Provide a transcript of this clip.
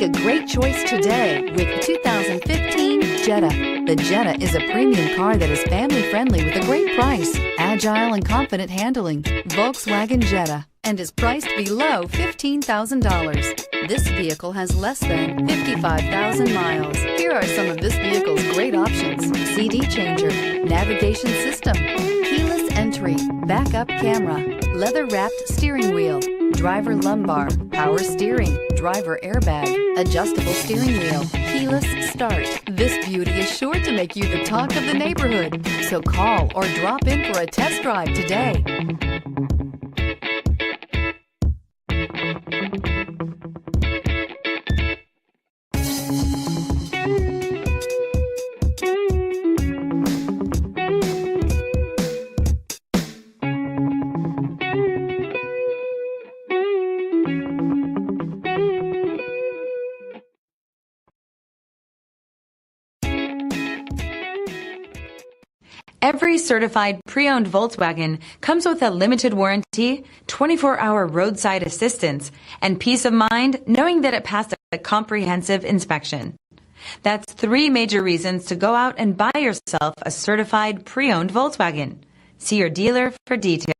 Make a great choice today with 2015 Jetta. The Jetta is a premium car that is family-friendly with a great price, agile and confident handling. Volkswagen Jetta, and is priced below $15,000. This vehicle has less than 55,000 miles. Here are some of this vehicle's great options: CD changer, navigation system, keyless entry, backup camera, leather-wrapped steering wheel, driver lumbar, power steering, driver airbag, adjustable steering wheel, keyless start. This beauty is sure to make you the talk of the neighborhood. So call or drop in for a test drive today. Every certified pre-owned Volkswagen comes with a limited warranty, 24-hour roadside assistance, and peace of mind knowing that it passed a comprehensive inspection. That's 3 major reasons to go out and buy yourself a certified pre-owned Volkswagen. See your dealer for details.